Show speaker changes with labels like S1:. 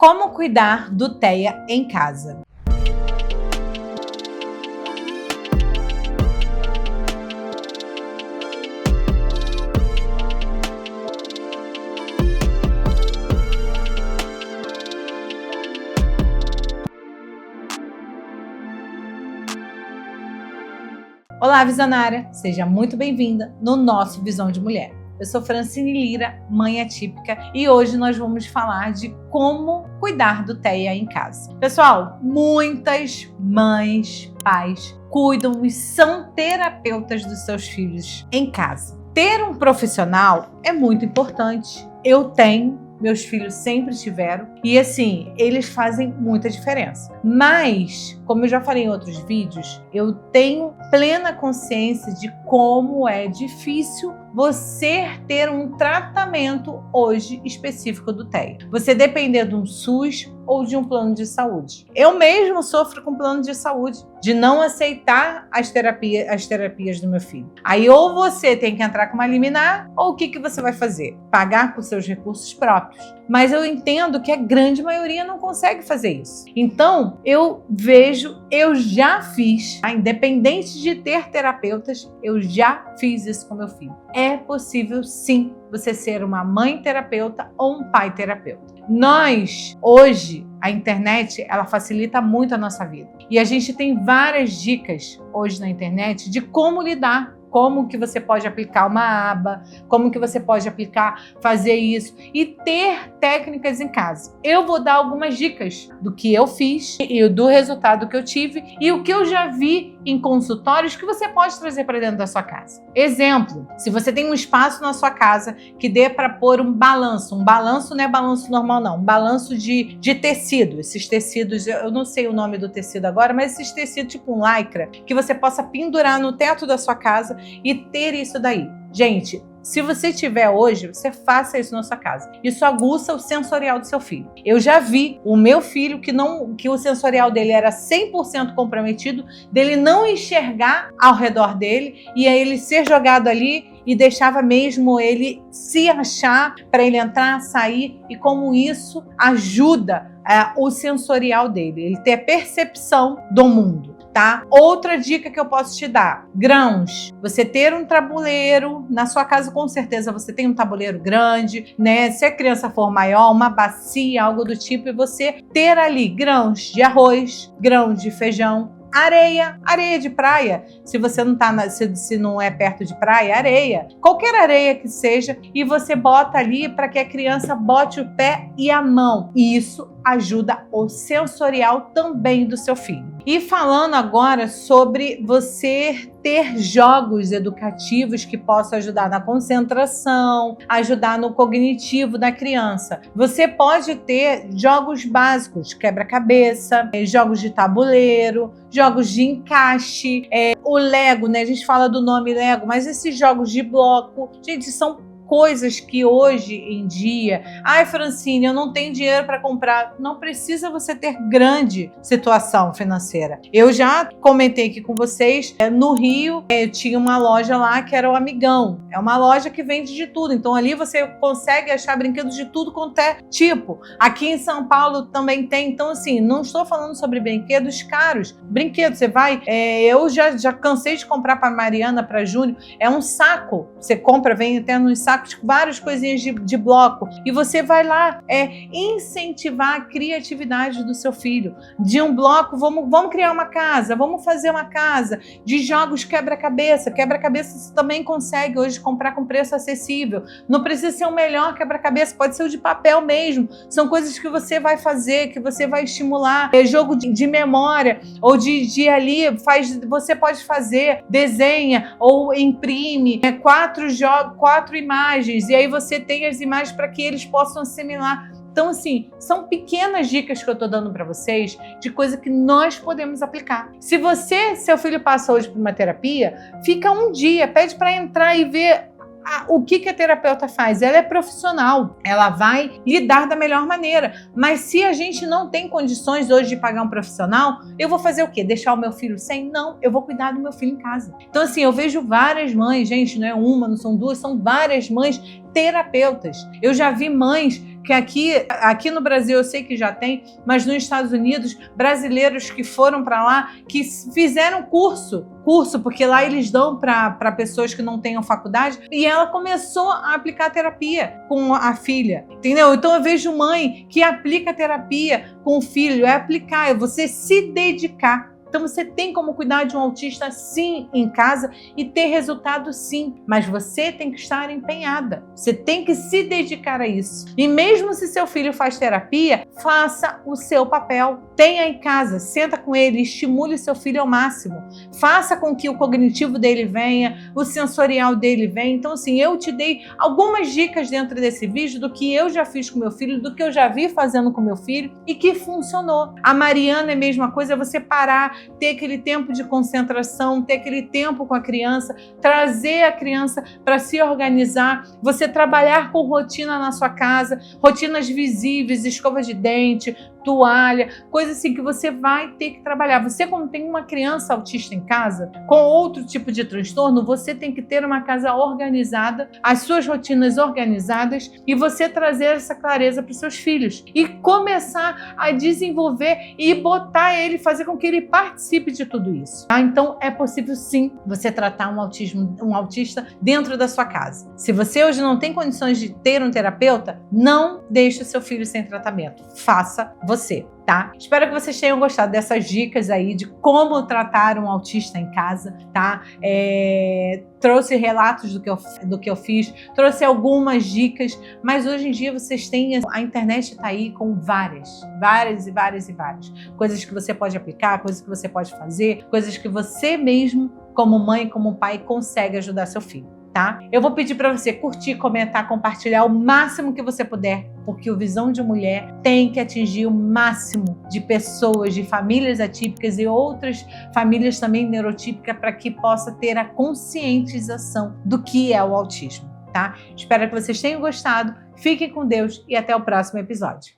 S1: Como cuidar do TEA em casa? Olá, visionária! Seja muito bem-vinda no nosso Visão de Mulher. Eu sou Francine Lira, mãe atípica, e hoje nós vamos falar de como cuidar do TEA em casa. Pessoal, muitas mães, pais cuidam e são terapeutas dos seus filhos em casa. Ter um profissional é muito importante. Eu tenho, meus filhos sempre tiveram, e assim, eles fazem muita diferença. Mas, como eu já falei em outros vídeos, eu tenho plena consciência de como é difícil você ter um tratamento hoje específico do TEA. Você depender de um SUS ou de um plano de saúde. Eu mesmo sofro com plano de saúde, de não aceitar as terapias do meu filho. Aí ou você tem que entrar com uma liminar, ou o que você vai fazer? Pagar com seus recursos próprios. Mas eu entendo que a grande maioria não consegue fazer isso. Então, eu já fiz, independente de ter terapeutas, eu já fiz isso com meu filho. É possível sim você ser uma mãe terapeuta ou um pai terapeuta. Nós, hoje, a internet, ela facilita muito a nossa vida. E a gente tem várias dicas hoje na internet de como lidar. Como que você pode aplicar uma aba, como que você pode fazer isso e ter técnicas em casa. Eu vou dar algumas dicas do que eu fiz e do resultado que eu tive e o que eu já vi em consultórios que você pode trazer para dentro da sua casa. Exemplo, se você tem um espaço na sua casa que dê para pôr um balanço não é balanço normal não, um balanço de tecido, esses tecidos, eu não sei o nome do tecido agora, mas esses tecidos tipo um lycra, que você possa pendurar no teto da sua casa e ter isso daí. Gente, se você tiver hoje, você faça isso na sua casa. Isso aguça o sensorial do seu filho. Eu já vi o meu filho que o sensorial dele era 100% comprometido, dele não enxergar ao redor dele e aí ele ser jogado ali e deixava mesmo ele se achar para ele entrar, sair, e como isso ajuda o sensorial dele, ele ter a percepção do mundo. Tá? Outra dica que eu posso te dar: grãos. Você ter um tabuleiro na sua casa, com certeza você tem um tabuleiro grande, né? Se a criança for maior, uma bacia, algo do tipo, e você ter ali grãos de arroz, grãos de feijão, areia de praia, se você não tá se não é perto de praia, areia, qualquer areia que seja, e você bota ali para que a criança bote o pé e a mão, e isso ajuda o sensorial também do seu filho. E falando agora sobre você ter jogos educativos que possam ajudar na concentração, ajudar no cognitivo da criança. Você pode ter jogos básicos, quebra-cabeça, jogos de tabuleiro, jogos de encaixe, o Lego, né? A gente fala do nome Lego, mas esses jogos de bloco, gente, são coisas que hoje em dia, Francine, eu não tenho dinheiro para comprar. Não precisa você ter grande situação financeira. Eu já comentei aqui com vocês, no Rio, eu tinha uma loja lá que era o Amigão. É uma loja que vende de tudo. Então ali você consegue achar brinquedos de tudo quanto é tipo. Aqui em São Paulo também tem. Então assim, não estou falando sobre brinquedos caros. Brinquedos, você vai... eu já cansei de comprar para Mariana, para Júnior. É um saco. Você compra, vem até nos sacos, várias coisinhas de bloco, e você vai lá incentivar a criatividade do seu filho. De um bloco, vamos criar uma casa, vamos fazer uma casa. De jogos quebra-cabeça você também consegue hoje comprar com preço acessível. Não precisa ser o melhor quebra-cabeça, pode ser o de papel mesmo. São coisas que você vai fazer, que você vai estimular. Jogo de memória, ou de ali, você pode fazer, desenha ou imprime 4 imagens, e aí você tem as imagens para que eles possam assimilar. Então, assim, são pequenas dicas que eu estou dando para vocês de coisa que nós podemos aplicar. Se seu filho passa hoje por uma terapia, fica um dia, pede para entrar e ver o que a terapeuta faz. Ela é profissional, ela vai lidar da melhor maneira. Mas se a gente não tem condições hoje de pagar um profissional, eu vou fazer o quê? Deixar o meu filho sem? Não, eu vou cuidar do meu filho em casa. Então assim, eu vejo várias mães, gente, não é uma, não são duas, são várias mães terapeutas. Eu já vi mães Porque aqui no Brasil eu sei que já tem, mas nos Estados Unidos, brasileiros que foram para lá, que fizeram curso, porque lá eles dão para pessoas que não tenham faculdade, e ela começou a aplicar terapia com a filha, entendeu? Então eu vejo mãe que aplica terapia com o filho, é aplicar, é você se dedicar. Então você tem como cuidar de um autista sim em casa e ter resultado sim, mas você tem que estar empenhada, você tem que se dedicar a isso. E mesmo se seu filho faz terapia, faça o seu papel. Tenha em casa, senta com ele, estimule seu filho ao máximo. Faça com que o cognitivo dele venha, o sensorial dele venha. Então assim, eu te dei algumas dicas dentro desse vídeo do que eu já fiz com meu filho, do que eu já vi fazendo com meu filho e que funcionou. A Mariana é a mesma coisa, é você parar, ter aquele tempo de concentração, ter aquele tempo com a criança, trazer a criança para se organizar, você trabalhar com rotina na sua casa, rotinas visíveis, escova de dente, toalha, coisa assim que você vai ter que trabalhar. Você, como tem uma criança autista em casa, com outro tipo de transtorno, você tem que ter uma casa organizada, as suas rotinas organizadas e você trazer essa clareza para os seus filhos e começar a desenvolver e botar ele, fazer com que ele participe de tudo isso. Tá? Então, é possível sim você tratar um autista dentro da sua casa. Se você hoje não tem condições de ter um terapeuta, não deixe o seu filho sem tratamento. Faça você, tá? Espero que vocês tenham gostado dessas dicas aí de como tratar um autista em casa, tá? Trouxe relatos do que eu fiz, trouxe algumas dicas, mas hoje em dia vocês têm, a internet tá aí com várias coisas que você pode aplicar, coisas que você pode fazer, coisas que você mesmo, como mãe, como pai, consegue ajudar seu filho. Tá? Eu vou pedir para você curtir, comentar, compartilhar o máximo que você puder, porque o Visão de Mulher tem que atingir o máximo de pessoas, de famílias atípicas e outras famílias também neurotípicas para que possa ter a conscientização do que é o autismo. Tá? Espero que vocês tenham gostado, fiquem com Deus e até o próximo episódio.